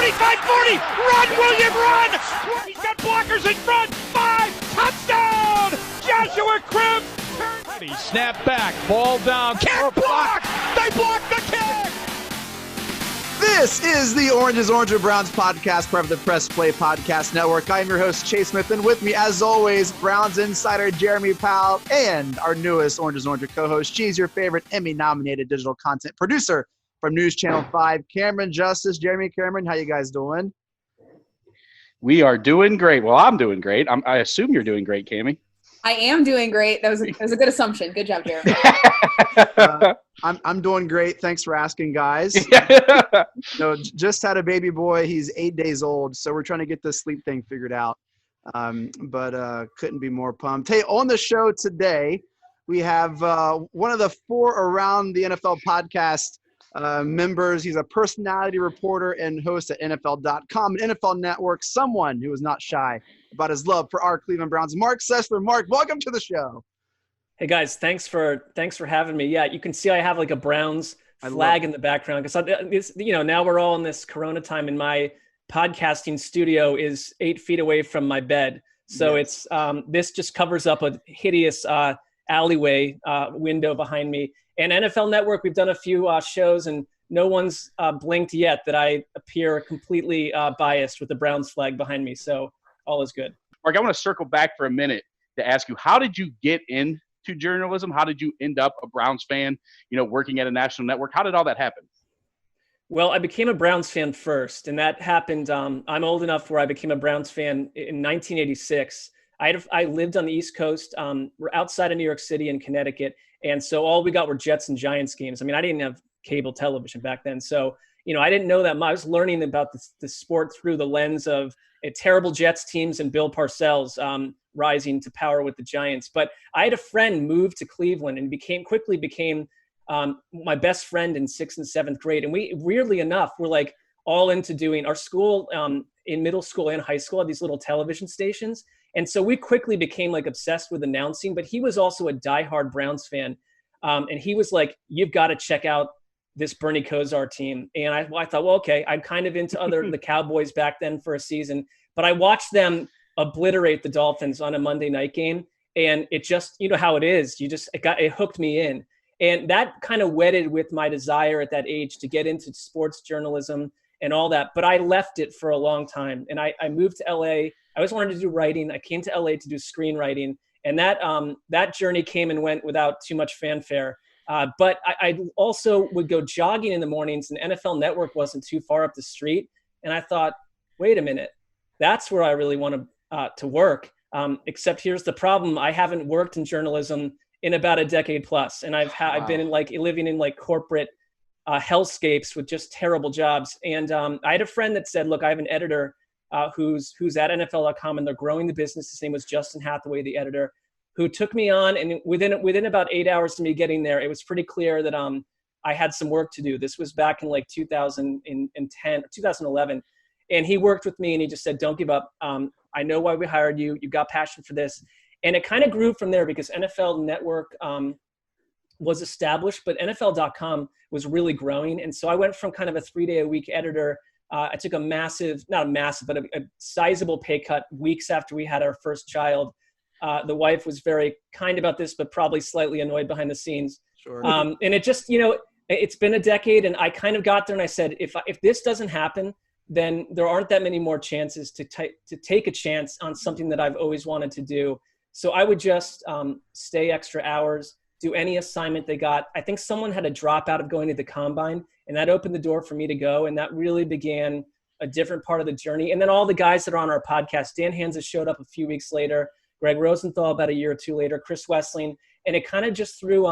25, 40, run, William, run! He's got blockers in front, 5, touchdown! Joshua Cribbs! Snap back, ball down, kick block! They block the kick! This is the Orange is Orange and Browns podcast, part of the Press Play Podcast Network. I'm your host, Chase Smith, and with me, as always, Browns insider Jeremy Powell and our newest Orange is Orange co-host. She's your favorite Emmy-nominated digital content producer from News Channel 5, Camryn Justice. Jeremy, Camryn, how you guys doing? We are doing great. Well, I'm doing great. I assume you're doing great, Cammy. I am doing great. That was a good assumption. Good job, Jeremy. I'm doing great. Thanks for asking, guys. Just had a baby boy. He's 8 days old, so we're trying to get this sleep thing figured out. But couldn't be more pumped. Hey, on the show today, we have one of the 4 Around the NFL podcast members. He's a personality reporter and host at NFL.com, an NFL network, someone who is not shy about his love for our Cleveland Browns. Marc Sessler. Marc, welcome to the show. Hey guys, thanks for having me. Yeah, you can see I have like a Browns flag in the background because now we're all in this Corona time, and my podcasting studio is 8 feet away from my bed, so It's this just covers up a hideous alleyway window behind me. And NFL Network, we've done a few shows, and no one's blinked yet that I appear completely biased with the Browns flag behind me. So all is good. Marc, I want to circle back for a minute to ask you, how did you get into journalism? How did you end up a Browns fan, working at a national network? How did all that happen? Well, I became a Browns fan first, and that happened. I'm old enough where I became a Browns fan in 1986. I lived on the East Coast. We're outside of New York City in Connecticut. And so all we got were Jets and Giants games. I mean, I didn't have cable television back then. So, I didn't know that much. I was learning about the sport through the lens of terrible Jets teams and Bill Parcells rising to power with the Giants. But I had a friend move to Cleveland and quickly became my best friend in 6th and 7th grade. And we, weirdly enough, were like all into doing our school in middle school and high school had these little television stations. And so we quickly became like obsessed with announcing, but he was also a diehard Browns fan. And he was like, you've got to check out this Bernie Kosar team. And I thought, well, okay, I'm kind of into the Cowboys back then for a season, but I watched them obliterate the Dolphins on a Monday night game. And it just, how it is, it hooked me in. And that kind of wedded with my desire at that age to get into sports journalism and all that. But I left it for a long time. And I moved to LA. I always wanted to do writing. I came to LA to do screenwriting. And that journey came and went without too much fanfare. But I also would go jogging in the mornings, and NFL Network wasn't too far up the street. And I thought, wait a minute, that's where I really want to work. Except here's the problem. I haven't worked in journalism in about a decade plus. And I've been living in corporate hellscapes with just terrible jobs. And I had a friend that said, look, I have an editor who's at NFL.com, and they're growing the business. His name was Justin Hathaway, the editor, who took me on. And within about 8 hours to me getting there, it was pretty clear that I had some work to do. This was back in 2010, 2011. And he worked with me, and he just said, don't give up. I know why we hired you. You've got passion for this. And it kind of grew from there because NFL Network was established, but NFL.com was really growing. And so I went from kind of a 3-day-a-week editor. I took a sizable pay cut weeks after we had our first child. The wife was very kind about this, but probably slightly annoyed behind the scenes. Sure. And it just, it's been a decade, and I kind of got there and I said, if this doesn't happen, then there aren't that many more chances to take a chance on something that I've always wanted to do. So I would just stay extra hours, do any assignment they got. I think someone had a dropout of going to the combine, and that opened the door for me to go. And that really began a different part of the journey. And then all the guys that are on our podcast, Dan Hanzus showed up a few weeks later, Greg Rosenthal about a year or two later, Chris Wessling. And it kind of just through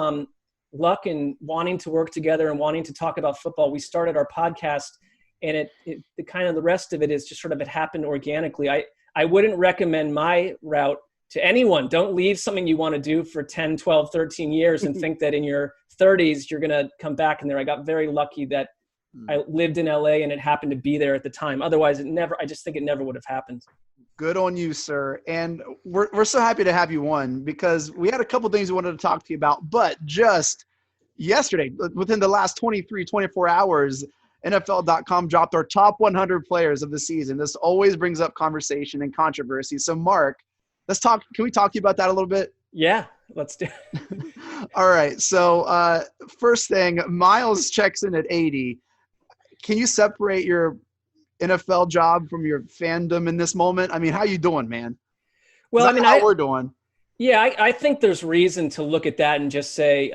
luck and wanting to work together and wanting to talk about football, we started our podcast. And the kind of the rest of it is just sort of, it happened organically. I wouldn't recommend my route to anyone. Don't leave something you want to do for 10, 12, 13 years and think that in your 30s, you're going to come back in there. I got very lucky that I lived in LA and it happened to be there at the time. Otherwise, I just think it never would have happened. Good on you, sir. And we're so happy to have you on because we had a couple things we wanted to talk to you about, but just yesterday, within the last 24 hours, NFL.com dropped our top 100 players of the season. This always brings up conversation and controversy. So, Mark, can we talk to you about that a little bit? Yeah, let's do it. All right. So, first thing, Miles checks in at 80. Can you separate your NFL job from your fandom in this moment? I mean, how you doing, man? Well, I mean, how we're doing. Yeah, I think there's reason to look at that and just say,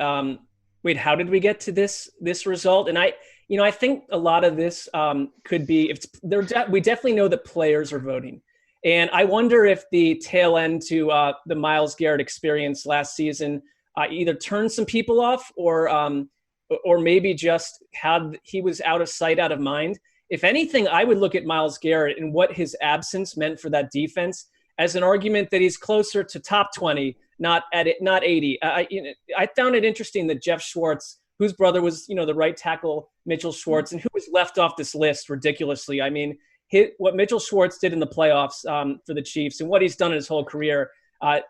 wait, how did we get to this result? And I think a lot of this could be we definitely know that players are voting, and I wonder if the tail end to the Myles Garrett experience last season either turned some people off or maybe just he was out of sight, out of mind. If anything, I would look at Myles Garrett and what his absence meant for that defense as an argument that he's closer to top 20, not 80. I found it interesting that Jeff Schwartz, whose brother was, the right tackle Mitchell Schwartz, and who was left off this list ridiculously. I mean, what Mitchell Schwartz did in the playoffs for the Chiefs and what he's done in his whole career,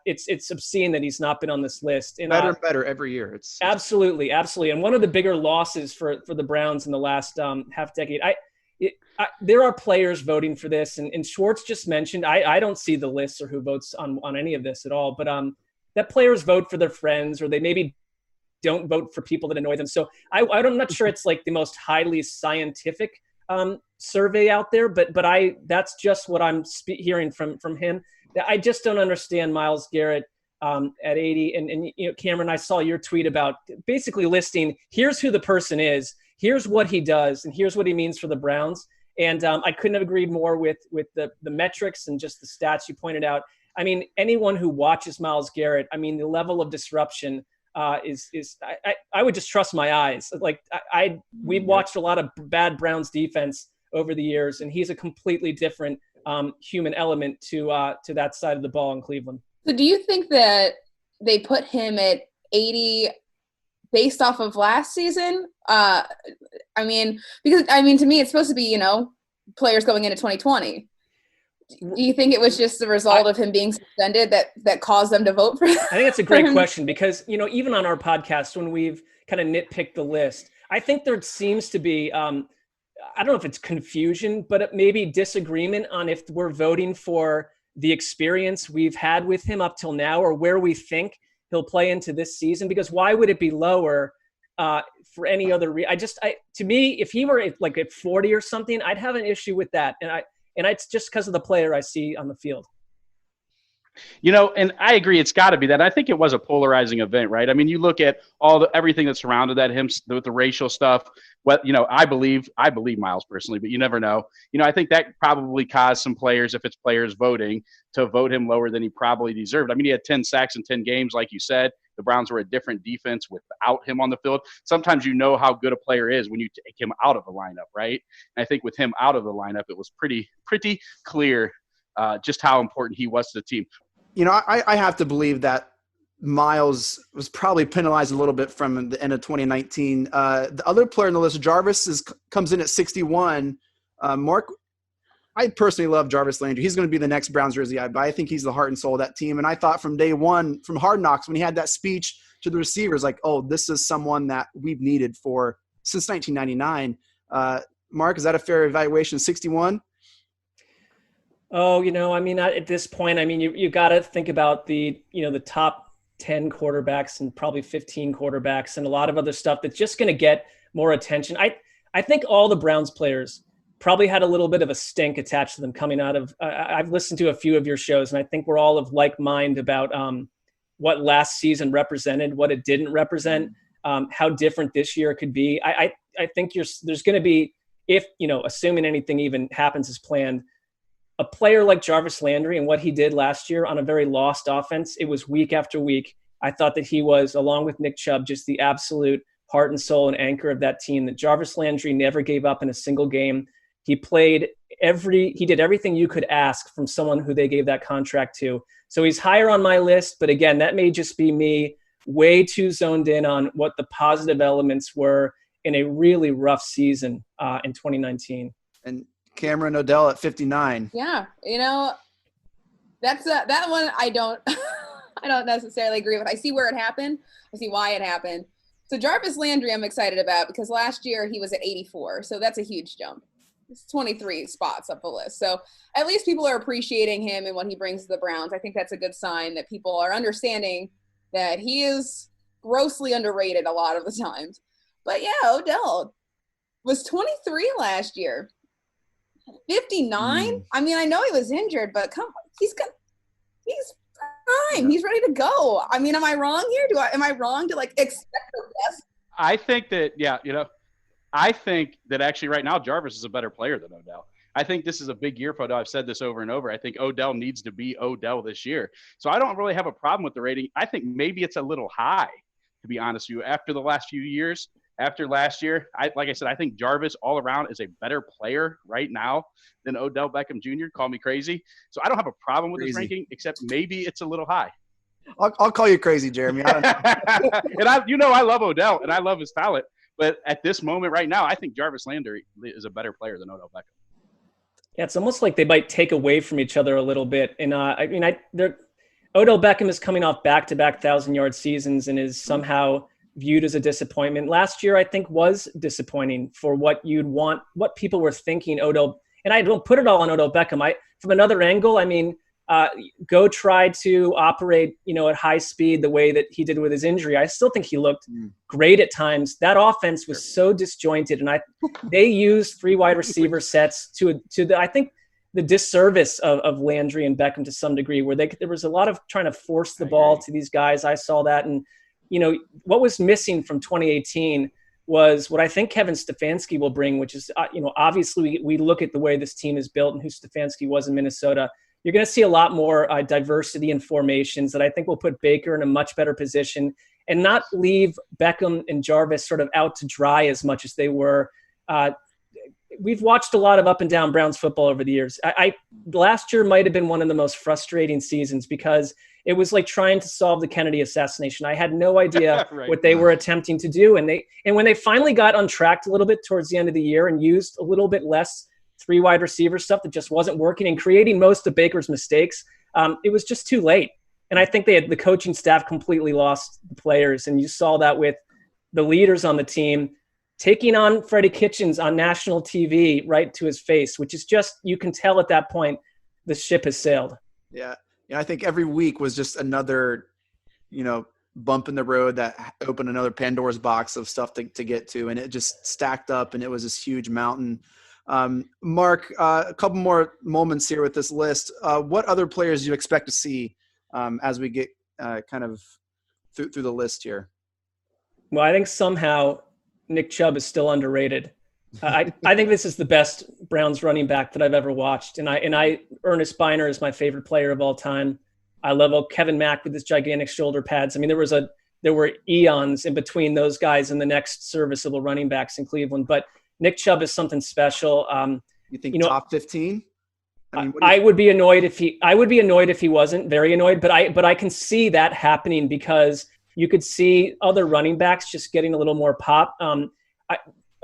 it's obscene that he's not been on this list. And, better and better every year. It's absolutely. And one of the bigger losses for the Browns in the last half decade. There are players voting for this, and Schwartz just mentioned, I don't see the list or who votes on any of this at all, but that players vote for their friends, or they maybe don't vote for people that annoy them. So I'm not sure it's like the most highly scientific survey out there, but that's just what I'm hearing from him. I just don't understand Myles Garrett at 80. And Camryn, I saw your tweet about basically listing, here's who the person is, here's what he does, and here's what he means for the Browns. And I couldn't have agreed more with the metrics and just the stats you pointed out. I mean, anyone who watches Myles Garrett, I mean, the level of disruption is I would just trust my eyes. Like we've watched a lot of bad Browns defense over the years, and he's a completely different human element to that side of the ball in Cleveland. So do you think that they put him at 80 based off of last season? Because to me, it's supposed to be, players going into 2020. Do you think it was just the result of him being suspended that caused them to vote for him? I think that's a great question because, even on our podcast, when we've kind of nitpicked the list, I think there seems to be, I don't know if it's confusion, but maybe disagreement on if we're voting for the experience we've had with him up till now or where we think he'll play into this season, because why would it be lower for any other to me, if he were at 40 or something, I'd have an issue with that. And it's just because of the player I see on the field. And I agree, it's got to be that. I think it was a polarizing event, right? I mean, you look at everything that surrounded that, him with the racial stuff. I believe Myles personally, but you never know. I think that probably caused some players, if it's players voting, to vote him lower than he probably deserved. I mean, he had 10 sacks in 10 games, like you said. The Browns were a different defense without him on the field. Sometimes you know how good a player is when you take him out of the lineup, right? And I think with him out of the lineup, it was pretty clear just how important he was to the team. I have to believe that Myles was probably penalized a little bit from the end of 2019. The other player on the list, Jarvis, comes in at 61. Mark, I personally love Jarvis Landry. He's going to be the next Browns jersey, but I think he's the heart and soul of that team. And I thought from day one, from Hard Knocks, when he had that speech to the receivers, like, oh, this is someone that we've needed since 1999. Mark, is that a fair evaluation? 61? Oh, at this point, you got to think about the top 10 quarterbacks and probably 15 quarterbacks and a lot of other stuff that's just going to get more attention. I think all the Browns players probably had a little bit of a stink attached to them coming out of I've listened to a few of your shows, and I think we're all of like mind about what last season represented, what it didn't represent, how different this year could be. I think there's going to be, if, assuming anything even happens as planned, a player like Jarvis Landry and what he did last year on a very lost offense. It was week after week. I thought that he was, along with Nick Chubb, just the absolute heart and soul and anchor of that team, that Jarvis Landry never gave up in a single game. He did everything you could ask from someone who they gave that contract to. So he's higher on my list, but again, that may just be me way too zoned in on what the positive elements were in a really rough season in 2019. And Camryn Odell at 59. Yeah, that's that one I don't I don't necessarily agree with. I see where it happened. I see why it happened. So Jarvis Landry I'm excited about because last year he was at 84. So that's a huge jump. It's 23 spots up the list. So at least people are appreciating him and what he brings to the Browns. I think that's a good sign that people are understanding that he is grossly underrated a lot of the times. But yeah, Odell was 23 last year. 59? I mean, I know he was injured, but come on, he's prime. Yeah. He's ready to go. I mean, am I wrong here? Am I wrong to expect the best? I think that, I think that actually right now Jarvis is a better player than Odell. I think this is a big year for Odell. I've said this over and over. I think Odell needs to be Odell this year. So I don't really have a problem with the rating. I think maybe it's a little high, to be honest with you, after the last few years. After last year, like I said, I think Jarvis all around is a better player right now than Odell Beckham Jr. Call me crazy. So I don't have a problem with this ranking, except maybe it's a little high. I'll call you crazy, Jeremy. I don't know. And I love Odell and I love his talent. But at this moment right now, I think Jarvis Landry is a better player than Odell Beckham. Yeah, it's almost like they might take away from each other a little bit. And Odell Beckham is coming off back-to-back 1,000-yard seasons and is somehow viewed as a disappointment. Last year, I think, was disappointing for what you'd want, what people were thinking Odell. And I don't put it all on Odell Beckham. From another angle, I mean, go try to operate, at high speed the way that he did with his injury. I still think he looked great at times. That offense was so disjointed, and they used 3 wide receiver sets I think the disservice of Landry and Beckham to some degree, where there was a lot of trying to force the ball to these guys. I saw that, and what was missing from 2018 was what I think Kevin Stefanski will bring, which is, obviously we look at the way this team is built and who Stefanski was in Minnesota. You're going to see a lot more diversity in formations that I think will put Baker in a much better position and not leave Beckham and Jarvis sort of out to dry as much as they were. We've watched a lot of up and down Browns football over the years. Last year might have been one of the most frustrating seasons because it was like trying to solve the Kennedy assassination. I had no idea what they were attempting to do. And when they finally got untracked a little bit towards the end of the year and used a little bit less 3 wide receiver stuff that just wasn't working and creating most of Baker's mistakes, it was just too late. And I think the coaching staff completely lost the players. And you saw that with the leaders on the team taking on Freddie Kitchens on national TV right to his face, which is just, you can tell at that point the ship has sailed. Yeah. I think every week was just another, bump in the road that opened another Pandora's box of stuff to get to. And it just stacked up and it was this huge mountain. Mark, a couple more moments here with this list. What other players do you expect to see as we get kind of through the list here? Well, I think somehow Nick Chubb is still underrated. I think this is the best Browns running back that I've ever watched. And Ernest Biner is my favorite player of all time. I love Kevin Mack with his gigantic shoulder pads. I mean, there were eons in between those guys and the next serviceable running backs in Cleveland. But Nick Chubb is something special. You think top 15? I would be annoyed if he wasn't. Very annoyed. But I can see that happening because you could see other running backs just getting a little more pop.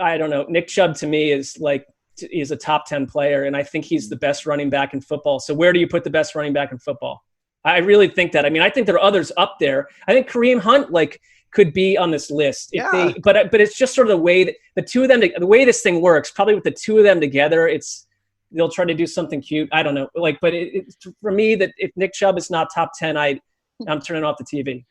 I don't know. Nick Chubb to me is a top 10 player, and I think he's the best running back in football. So where do you put the best running back in football? I really think that. I mean, I think there are others up there. I think Kareem Hunt could be on this list. But it's just sort of the way that the two of them, the way this thing works, probably with the two of them together, they'll try to do something cute. I don't know. But for me, that if Nick Chubb is not top 10, I'm turning off the TV.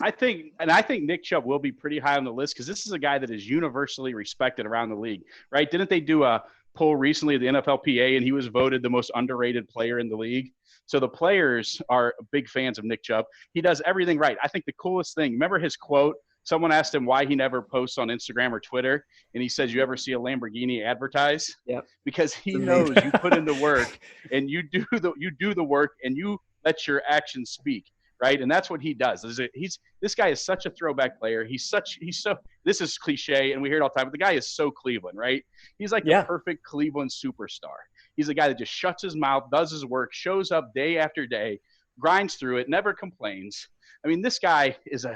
I think Nick Chubb will be pretty high on the list because this is a guy that is universally respected around the league, right? Didn't they do a poll recently at the NFLPA and he was voted the most underrated player in the league? So the players are big fans of Nick Chubb. He does everything right. I think the coolest thing, remember his quote? Someone asked him why he never posts on Instagram or Twitter, and he says, "You ever see a Lamborghini advertised?" Yeah. Because he knows you put in the work and you do the work and you let your actions speak. Right. And that's what he does. This guy is such a throwback player. He's so, this is cliche and we hear it all the time, but the guy is so Cleveland, right? He's like the perfect Cleveland superstar. He's a guy that just shuts his mouth, does his work, shows up day after day, grinds through it, never complains. I mean, this guy is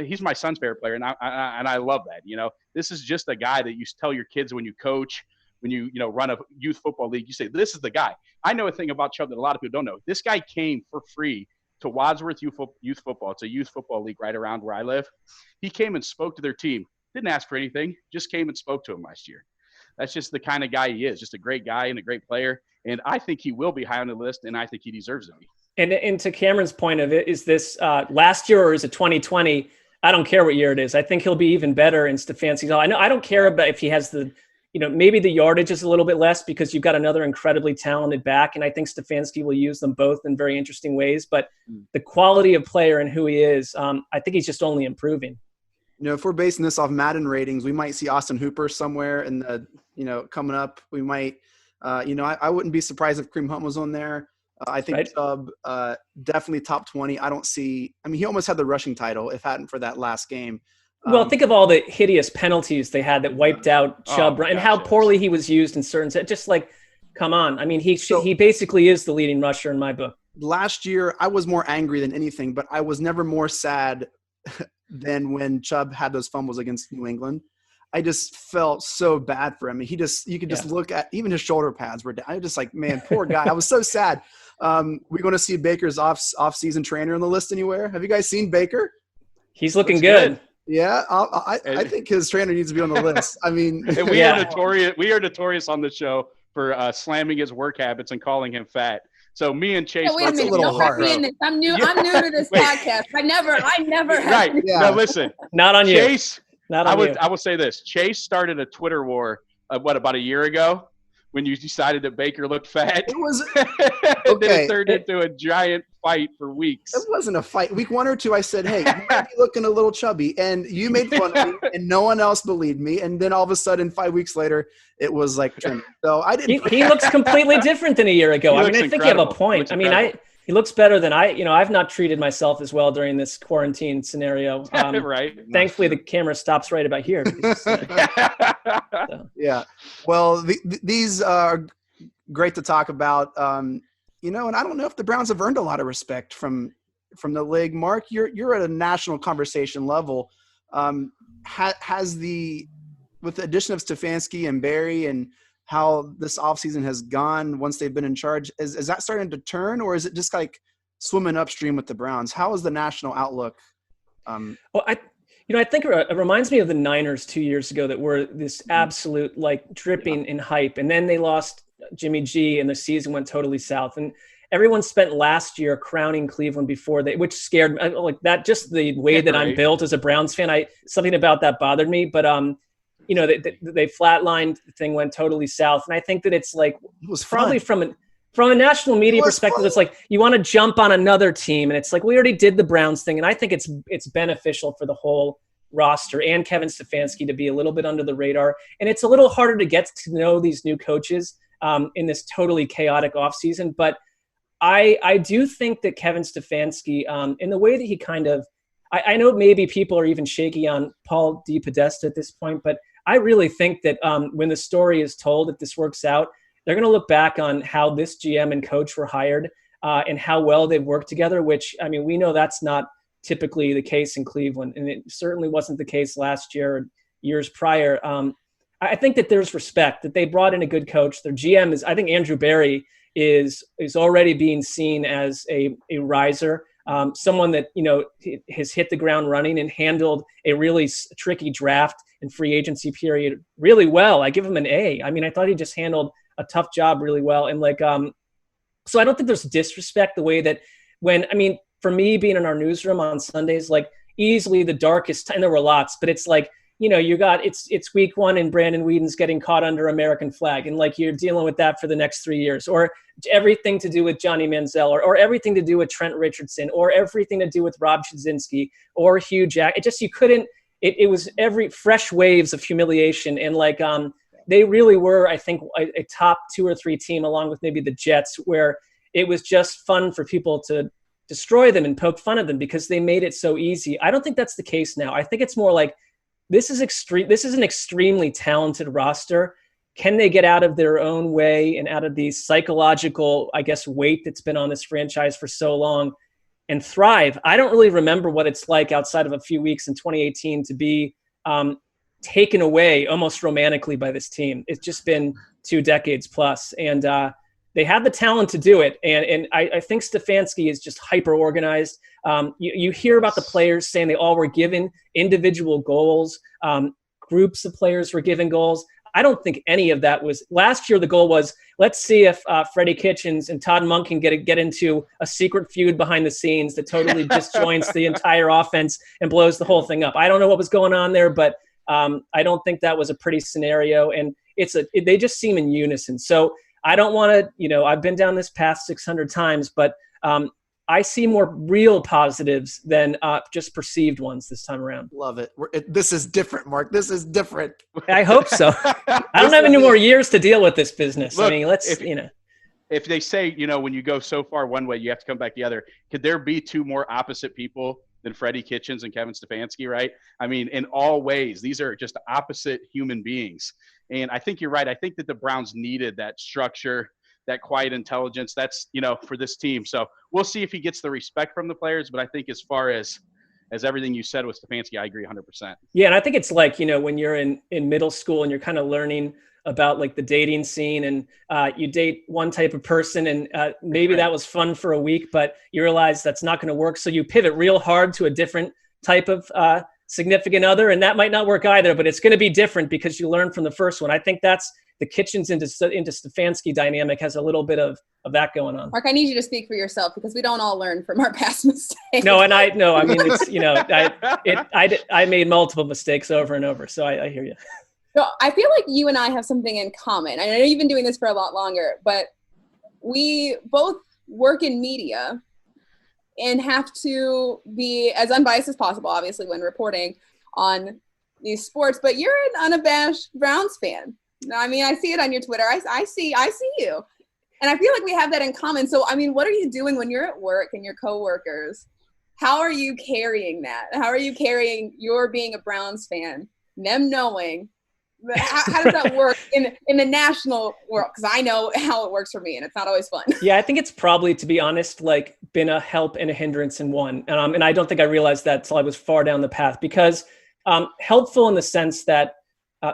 he's my son's favorite player. And I love that, this is just a guy that you tell your kids when you coach, when you run a youth football league, you say, this is the guy. I know a thing about Chubb that a lot of people don't know. This guy came for free to Wadsworth Youth Football. It's a youth football league right around where I live. He came and spoke to their team. Didn't ask for anything, just came and spoke to him last year. That's just the kind of guy he is, just a great guy and a great player. And I think he will be high on the list, and I think he deserves to be. And to Camryn's point of it, is this last year or is it 2020? I don't care what year it is. I think he'll be even better in Stefanski's. I don't care about if he has the, maybe the yardage is a little bit less because you've got another incredibly talented back. And I think Stefanski will use them both in very interesting ways. But the quality of player and who he is, I think he's just only improving. If we're basing this off Madden ratings, we might see Austin Hooper somewhere in the, coming up. We might, I wouldn't be surprised if Kareem Hunt was on there. I think Chubb, definitely top 20. I don't see – he almost had the rushing title if hadn't for that last game. Well, think of all the hideous penalties they had that wiped out Chubb and how poorly he was used in certain – just like, come on. He basically is the leading rusher in my book. Last year, I was more angry than anything, but I was never more sad than when Chubb had those fumbles against New England. I just felt so bad for him. You could just look at even his shoulder pads were down. I was just like, man, poor guy. I was so sad. We're going to see Baker's off-season trainer on the list anywhere. Have you guys seen Baker? He's looking good. Yeah, I think his trainer needs to be on the list. And we are notorious on the show for slamming his work habits and calling him fat. So me and Chase, wait a minute, don't hard. I'm new to this podcast. I never have. Right. Yeah. No, listen. Not on Chase, you. Not on you. I will say this. Chase started a Twitter war, about a year ago when you decided that Baker looked fat. It was okay. Then it turned into a giant fight for weeks. It wasn't a fight. Week 1 or 2, I said, hey, you might be looking a little chubby. And you made fun of me, and no one else believed me. And then all of a sudden, 5 weeks later, it was like trim. So I didn't. He looks completely different than a year ago. I think you have a point. He looks better than I've not treated myself as well during this quarantine scenario. Right. Thankfully, the camera stops right about here. Yeah. Well, these are great to talk about. And I don't know if the Browns have earned a lot of respect from the league. Mark, you're at a national conversation level. With the addition of Stefanski and Barry and how this offseason has gone once they've been in charge, is that starting to turn, or is it just like swimming upstream with the Browns? How is the national outlook? Well, I think it reminds me of the Niners 2 years ago that were this absolute dripping in hype. And then they lost Jimmy G and the season went totally south. And everyone spent last year crowning Cleveland which scared me. Like that, just the way that I'm built as a Browns fan, something about that bothered me. But, they flatlined, the thing went totally south. And I think that it was probably from a national media perspective, it's like you want to jump on another team. And it's like, we already did the Browns thing. And I think it's beneficial for the whole roster and Kevin Stefanski to be a little bit under the radar. And it's a little harder to get to know these new coaches in this totally chaotic offseason. But I do think that Kevin Stefanski, in the way that he kind of, I know maybe people are even shaky on Paul DePodesta at this point, but I really think that when the story is told, if this works out, they're going to look back on how this GM and coach were hired and how well they've worked together, which, we know that's not typically the case in Cleveland. And it certainly wasn't the case last year or years prior. I think that there's respect that they brought in a good coach. Their GM I think Andrew Barry is already being seen as a riser, someone that, has hit the ground running and handled a really tricky draft and free agency period really well. I give him an A. I thought he just handled a tough job really well. And so I don't think there's disrespect the way that for me being in our newsroom on Sundays, easily the darkest, and there were lots, but it's it's week 1 and Brandon Whedon's getting caught under American flag. And you're dealing with that for the next 3 years, or everything to do with Johnny Manziel, or everything to do with Trent Richardson, or everything to do with Rob Chudzinski or Hugh Jack. It was every fresh waves of humiliation. And they really were, I think, a top 2 or 3 team, along with maybe the Jets, where it was just fun for people to destroy them and poke fun of them because they made it so easy. I don't think that's the case now. I think it's more like, this is an extremely talented roster. Can they get out of their own way and out of the psychological, weight that's been on this franchise for so long and thrive? I don't really remember what it's like outside of a few weeks in 2018 to be taken away almost romantically by this team. It's just been 2 decades plus. And they have the talent to do it. And I think Stefanski is just hyper organized. You hear about the players saying they all were given individual goals. Groups of players were given goals. I don't think any of that was last year. The goal was, let's see if Freddie Kitchens and Todd Monk can get into a secret feud behind the scenes that totally disjoints the entire offense and blows the whole thing up. I don't know what was going on there, but I don't think that was a pretty scenario. And they just seem in unison. So I don't want to, I've been down this path 600 times, but I see more real positives than just perceived ones this time around. Love it. This is different, Mark. This is different. I hope so. I don't have any more years to deal with this business. Look, I mean, if they say, when you go so far one way, you have to come back the other, could there be two more opposite people than Freddie Kitchens and Kevin Stefanski, right? I mean, in all ways, these are just opposite human beings. And I think you're right. I think that the Browns needed that structure, that quiet intelligence. That's, for this team. So we'll see if he gets the respect from the players. But I think as far as everything you said with Stefanski, I agree 100%. Yeah. And I think it's like, when you're in middle school and you're kind of learning about like the dating scene and you date one type of person and maybe that was fun for a week, but you realize that's not going to work. So you pivot real hard to a different type of significant other. And that might not work either, but it's going to be different because you learn from the first one. I think that's the Kitchens into Stefanski dynamic has a little bit of that going on. Mark, I need you to speak for yourself because we don't all learn from our past mistakes. No, and I mean, it's, I made multiple mistakes over and over. So I hear you. So I feel like you and I have something in common. I know you've been doing this for a lot longer, but we both work in media and have to be as unbiased as possible, obviously, when reporting on these sports. But you're an unabashed Browns fan. I mean, I see it on your Twitter. I see you. And I feel like we have that in common. So, I mean, what are you doing when you're at work and your coworkers? How are you carrying that? How are you carrying your being a Browns fan, them knowing? How does that work in the national world? Because I know how it works for me, and it's not always fun. Yeah, I think it's probably, to be honest, like been a help and a hindrance in one. And I don't think I realized that till I was far down the path. Because helpful in the sense that,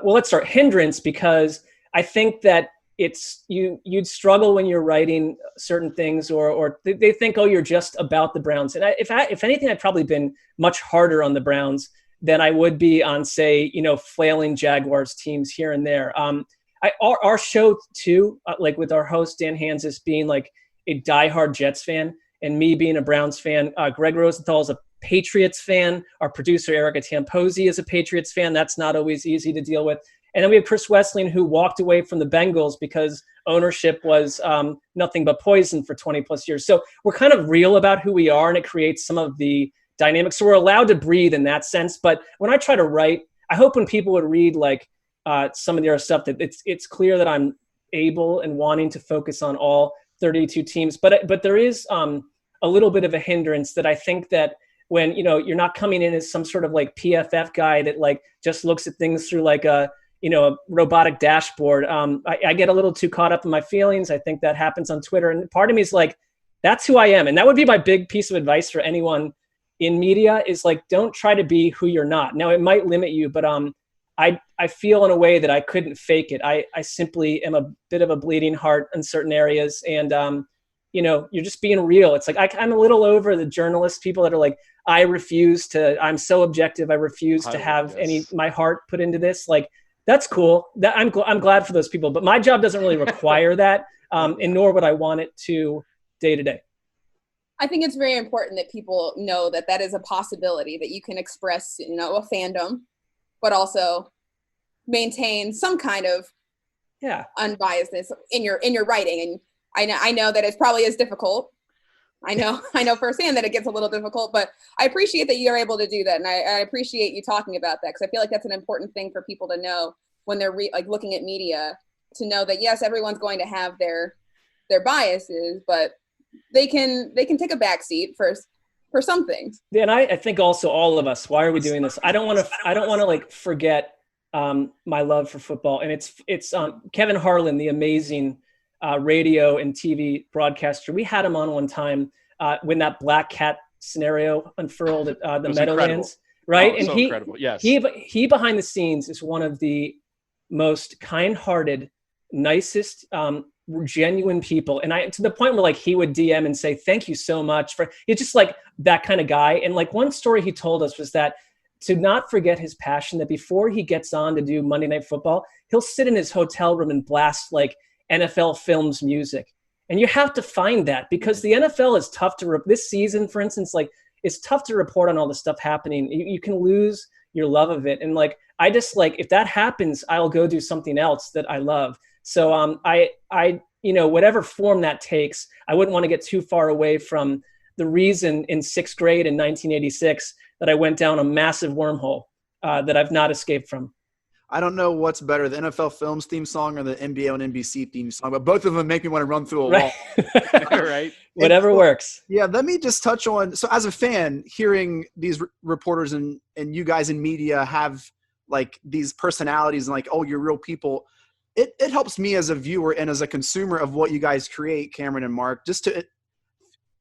let's start hindrance, because I think that it's you'd struggle when you're writing certain things, or they think, oh, you're just about the Browns. And if anything, I've probably been much harder on the Browns than I would be on, say, flailing Jaguars teams here and there. Our show too, like with our host Dan Hansis being like a diehard Jets fan and me being a Browns fan. Greg Rosenthal is a Patriots fan. Our producer Erica Tamposi is a Patriots fan. That's not always easy to deal with. And then we have Chris Wesseling, who walked away from the Bengals because ownership was nothing but poison for 20 plus years. So we're kind of real about who we are, and it creates some of the dynamics. So we're allowed to breathe in that sense. But when I try to write, I hope when people would read like some of the other stuff that it's clear that I'm able and wanting to focus on all 32 teams. But there is a little bit of a hindrance that I think that when, you're not coming in as some sort of like PFF guy that like just looks at things through like a robotic dashboard. I get a little too caught up in my feelings. I think that happens on Twitter. And part of me is like, that's who I am. And that would be my big piece of advice for anyone in media is like, don't try to be who you're not. Now it might limit you, but I feel in a way that I couldn't fake it. I simply am a bit of a bleeding heart in certain areas. And, you're just being real. It's like, I'm a little over the journalist people that are like, I'm so objective. I refuse to have my heart put into this. Like, that's cool. I'm glad for those people, but my job doesn't really require that. And nor would I want it to day to day. I think it's very important that people know that is a possibility, that you can express, a fandom, but also maintain some kind of unbiasedness in your writing. And I know that it's probably as difficult. I know firsthand that it gets a little difficult, but I appreciate that you're able to do that. And I appreciate you talking about that, because I feel like that's an important thing for people to know when they're looking at media, to know that, yes, everyone's going to have their biases, but they can take a back seat for some things. And I think also all of us, why are we doing this? I don't want to like forget my love for football. And it's Kevin Harlan, the amazing radio and TV broadcaster. We had him on one time when that black cat scenario unfurled at the Meadowlands, right? Oh, and so incredible. Yes. He behind the scenes is one of the most kind-hearted, nicest, genuine people. And to the point where like he would DM and say, thank you so much for, it's just like that kind of guy. And like one story he told us was that to not forget his passion, that before he gets on to do Monday Night Football, he'll sit in his hotel room and blast like NFL Films music. And you have to find that, because the NFL is tough to, this season, for instance, like it's tough to report on all the stuff happening. You can lose your love of it. And like, I just like, if that happens, I'll go do something else that I love. So I, whatever form that takes, I wouldn't want to get too far away from the reason in 6th grade in 1986 that I went down a massive wormhole that I've not escaped from. I don't know what's better, the NFL Films theme song or the NBA on NBC theme song, but both of them make me want to run through a wall. Right. Whatever works. Yeah, let me just touch on, so as a fan, hearing these reporters and you guys in media have like these personalities and like, oh, you're real people, it helps me as a viewer and as a consumer of what you guys create, Camryn and Marc, just to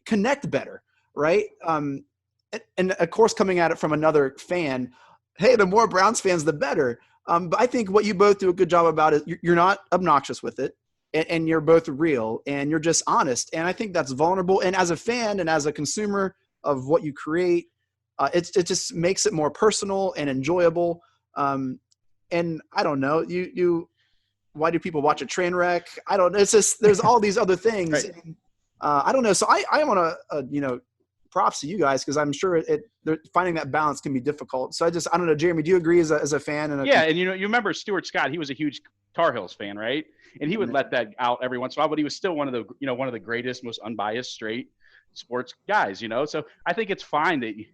connect better, right? And of course, coming at it from another fan, hey, the more Browns fans, the better. But I think what you both do a good job about is you're not obnoxious with it, and you're both real, and you're just honest. And I think that's vulnerable. And as a fan and as a consumer of what you create, it just makes it more personal and enjoyable. And I don't know, why do people watch a train wreck? I don't know. It's just, there's all these other things. Right. And, I don't know. So I want to, props to you guys, because I'm sure finding that balance can be difficult. So I don't know, Jeremy, do you agree as a fan? And you remember Stuart Scott, he was a huge Tar Heels fan, right? And he would let that out every once in a while, but he was still one of the greatest, most unbiased, straight sports guys, So I think it's fine that you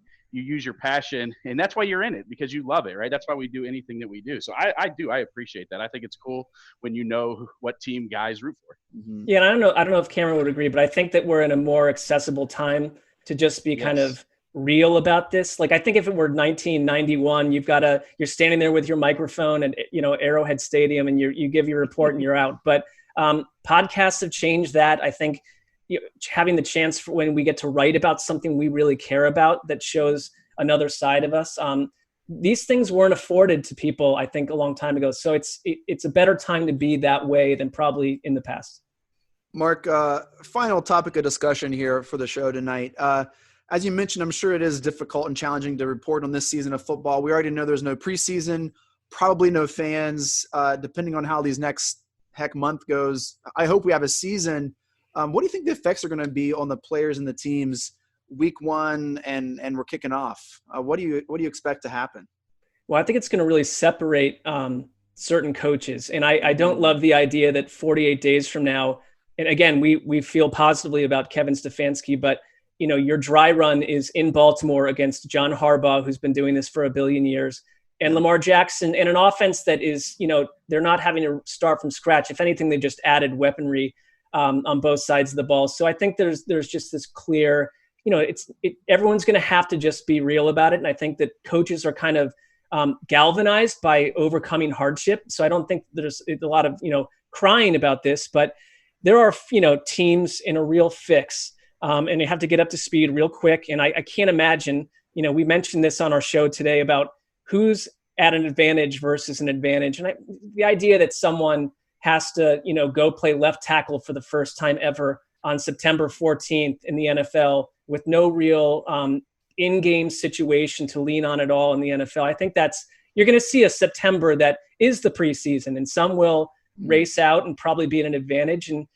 use your passion, and that's why you're in it, because you love it, right? That's why we do anything that we do. So I appreciate that. I think it's cool when you know what team guys root for. Mm-hmm. Yeah, and I don't know if Camryn would agree, but I think that we're in a more accessible time to just be kind of real about this. Like, I think if it were 1991, you're standing there with your microphone and, Arrowhead Stadium, and you give your report and you're out. But podcasts have changed that. I think having the chance for when we get to write about something we really care about that shows another side of us. These things weren't afforded to people, I think, a long time ago. So it's a better time to be that way than probably in the past. Marc, final topic of discussion here for the show tonight. As you mentioned, I'm sure it is difficult and challenging to report on this season of football. We already know there's no preseason, probably no fans, depending on how these next month goes. I hope we have a season. What do you think the effects are going to be on the players and the teams week one and we're kicking off? What do you expect to happen? Well, I think it's going to really separate certain coaches. And I don't love the idea that 48 days from now, and again, we feel positively about Kevin Stefanski, but your dry run is in Baltimore against John Harbaugh, who's been doing this for a billion years, and Lamar Jackson, and an offense that is, they're not having to start from scratch. If anything, they just added weaponry on both sides of the ball. So I think there's just this clear, everyone's going to have to just be real about it. And I think that coaches are kind of galvanized by overcoming hardship. So I don't think there's a lot of, crying about this, but there are, teams in a real fix, and they have to get up to speed real quick. And I can't imagine, we mentioned this on our show today about who's at an advantage versus an advantage. And the idea that someone has to, go play left tackle for the first time ever on September 14th in the NFL with no real in-game situation to lean on at all in the NFL. I think you're going to see a September that is the preseason, and some will race out and probably be at an advantage, and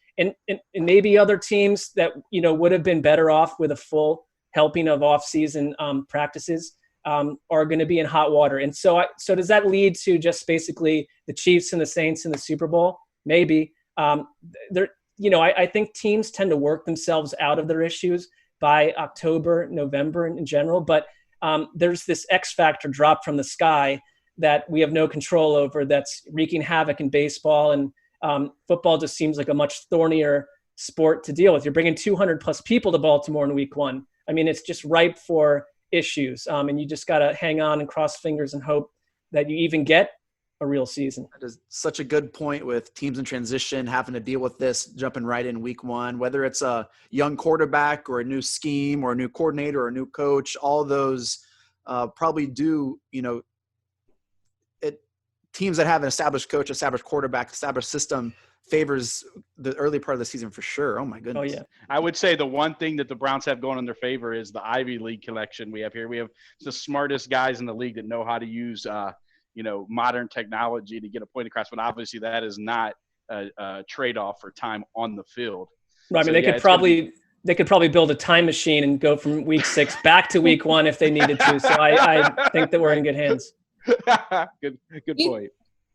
maybe other teams that would have been better off with a full helping of off-season practices are going to be in hot water. And so does that lead to just basically the Chiefs and the Saints in the Super Bowl? Maybe. I think teams tend to work themselves out of their issues by October, November in general, but there's this X factor drop from the sky that we have no control over that's wreaking havoc in baseball, and football just seems like a much thornier sport to deal with. You're bringing 200 plus people to Baltimore in week one. I mean, it's just ripe for issues, and you just got to hang on and cross fingers and hope that you even get a real season. That is such a good point, with teams in transition having to deal with this, jumping right in week one, whether it's a young quarterback or a new scheme or a new coordinator or a new coach. All those probably do, teams that have an established coach, established quarterback, established system favors the early part of the season for sure. Oh my goodness. Oh yeah. I would say the one thing that the Browns have going in their favor is the Ivy League collection we have here. We have the smartest guys in the league that know how to use, modern technology to get a point across. But obviously, that is not a trade-off for time on the field. Right. I mean, they could probably build a time machine and go from week 6 back to week 1 if they needed to. So I think that we're in good hands. Good point.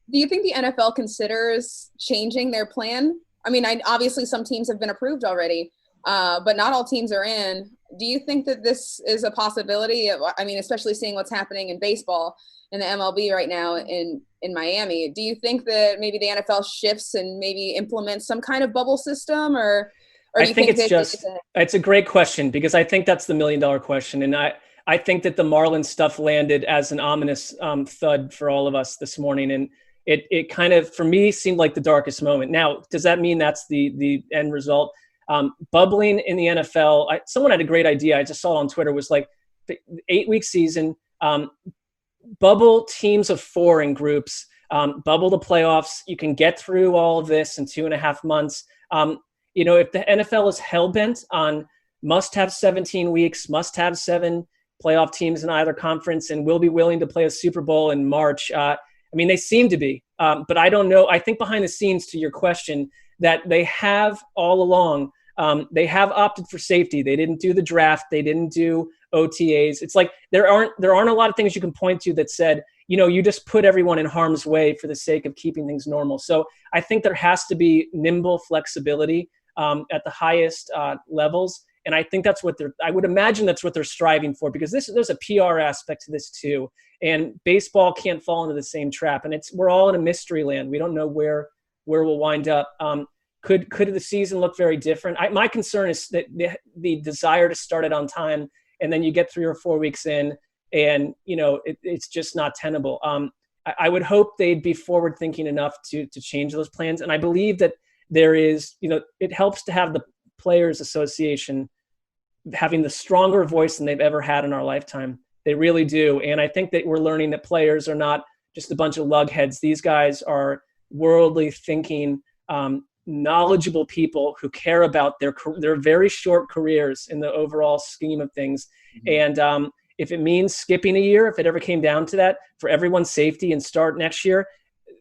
Do you think the NFL considers changing their plan? I mean, obviously some teams have been approved already, but not all teams are in. Do you think that this is a possibility? I mean, especially seeing what's happening in baseball in the MLB right now in Miami. Do you think that maybe the NFL shifts and maybe implements some kind of bubble system, or do you think it's a great question, because I think that's the $1 million question. And I think that the Marlins stuff landed as an ominous thud for all of us this morning. And it kind of, for me, seemed like the darkest moment. Now, does that mean that's the end result? Bubbling in the NFL, someone had a great idea. I just saw it on Twitter, was like the 8-week season, bubble teams of 4 in groups, bubble the playoffs. You can get through all of this in 2.5 months. If the NFL is hell-bent on must have 17 weeks, must have 7 playoff teams in either conference, and will be willing to play a Super Bowl in March. They seem to be, but I don't know. I think behind the scenes, to your question, that they have all along, they have opted for safety. They didn't do the draft. They didn't do OTAs. It's like there aren't a lot of things you can point to that said, you just put everyone in harm's way for the sake of keeping things normal. So I think there has to be nimble flexibility at the highest levels. And I think I would imagine that's what they're striving for, because there's a PR aspect to this too. And baseball can't fall into the same trap. And we're all in a mystery land. We don't know where we'll wind up. Could the season look very different? My concern is that the desire to start it on time, and then you get 3 or 4 weeks in, and it's just not tenable. I would hope they'd be forward thinking enough to change those plans. And I believe that there is, it helps to have the Players Association having the stronger voice than they've ever had in our lifetime. They really do. And I think that we're learning that players are not just a bunch of lugheads. These guys are worldly thinking, knowledgeable people who care about their very short careers in the overall scheme of things. Mm-hmm. And if it means skipping a year, if it ever came down to that, for everyone's safety and start next year,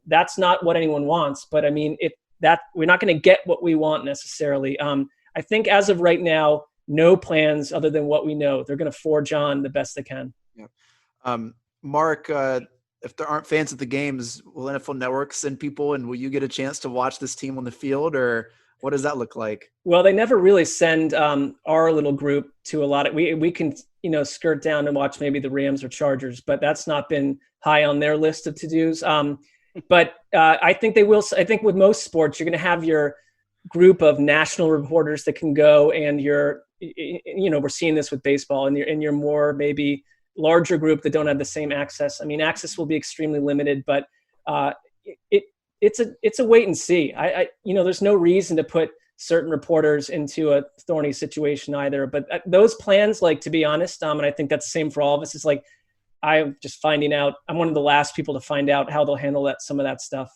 that's not what anyone wants. But we're not going to get what we want necessarily. I think as of right now, no plans other than what we know. They're going to forge on the best they can. Yeah. Mark, if there aren't fans at the games, will NFL Network send people, and will you get a chance to watch this team on the field, or what does that look like? Well, they never really send our little group to a lot of, we can, skirt down and watch maybe the Rams or Chargers, but that's not been high on their list of to-dos. But I think they will. I think with most sports, you're going to have your group of national reporters that can go, and we're seeing this with baseball, and your more maybe larger group that don't have the same access. I mean, access will be extremely limited, but it's a wait and see. There's no reason to put certain reporters into a thorny situation either. But those plans, to be honest, and I think that's the same for all of us, is I'm just finding out. I'm one of the last people to find out how they'll handle some of that stuff.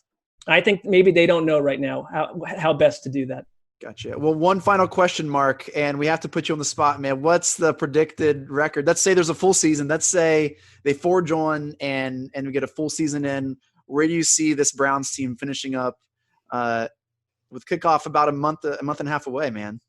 I think maybe they don't know right now how best to do that. Gotcha. Well, one final question, Mark, and we have to put you on the spot, man. What's the predicted record? Let's say there's a full season. Let's say they forge on and we get a full season in. Where do you see this Browns team finishing up with kickoff about a month and a half away, man?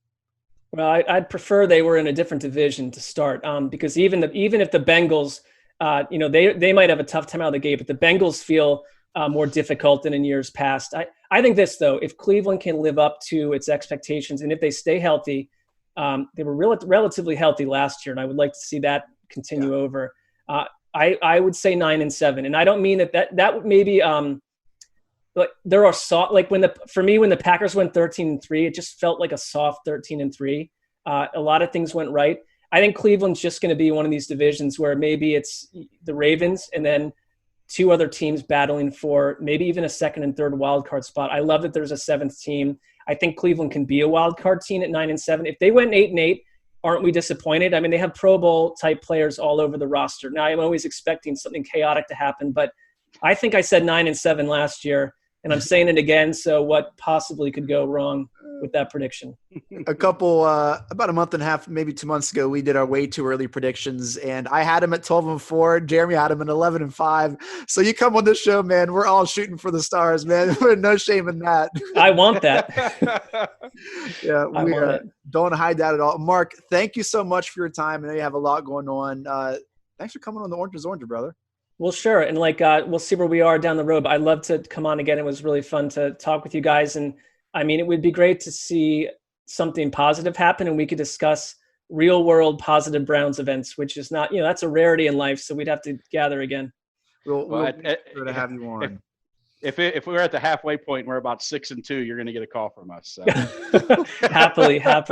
Well, I'd prefer they were in a different division to start, because even if the Bengals, they might have a tough time out of the gate, but the Bengals feel more difficult than in years past. I think this, though, if Cleveland can live up to its expectations, and if they stay healthy, they were relatively healthy last year, and I would like to see that continue over. I would say 9-7, and I don't mean that maybe there are soft, when the Packers went 13-3, it just felt like a soft 13-3. A lot of things went right. I think Cleveland's just going to be one of these divisions where maybe it's the Ravens and then 2 other teams battling for maybe even a second and third wild card spot. I love that there's a 7th team. I think Cleveland can be a wild card team at 9-7. If they went 8-8, aren't we disappointed? I mean, they have Pro Bowl type players all over the roster. Now, I'm always expecting something chaotic to happen, but I think I said 9-7 last year. And I'm saying it again. So what possibly could go wrong with that prediction? About a month and a half, maybe 2 months ago, we did our way too early predictions, and I had him at 12-4. Jeremy had him at 11-5. So you come on this show, man, we're all shooting for the stars, man. No shame in that. I want that. Yeah, we don't hide that at all. Mark, thank you so much for your time. I know you have a lot going on. Thanks for coming on the Orange is Orange, brother. Well, sure. And we'll see where we are down the road. But I'd love to come on again. It was really fun to talk with you guys. And I mean, it would be great to see something positive happen and we could discuss real world positive Browns events, which is not, that's a rarity in life. So we'd have to gather again. We'll be sure to have you on. If we were at the halfway point and we're about 6-2, you're going to get a call from us. So. Happily. Well,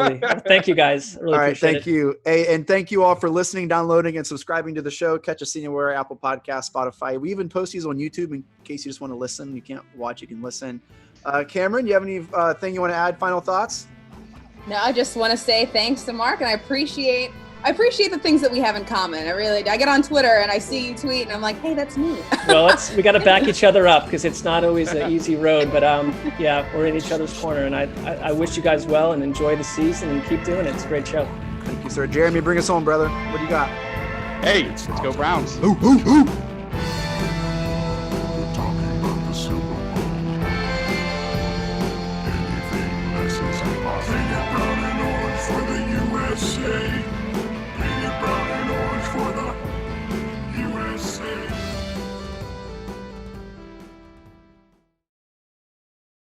thank you guys. I really all right. Appreciate thank it. you. Hey, and thank you all for listening, downloading, and subscribing to the show. Catch us anywhere, Apple Podcasts, Spotify. We even post these on YouTube in case you just want to listen. You can't watch, you can listen. Camryn, you have any thing you want to add? Final thoughts? No, I just want to say thanks to Mark, and I appreciate the things that we have in common. I get on Twitter and I see you tweet and I'm like, hey, that's me. Well, we got to back each other up because it's not always an easy road, but yeah, we're in each other's corner, and I wish you guys well and enjoy the season and keep doing it. It's a great show. Thank you, sir. Jeremy, bring us home, brother. What do you got? Hey, let's go Browns. Ooh.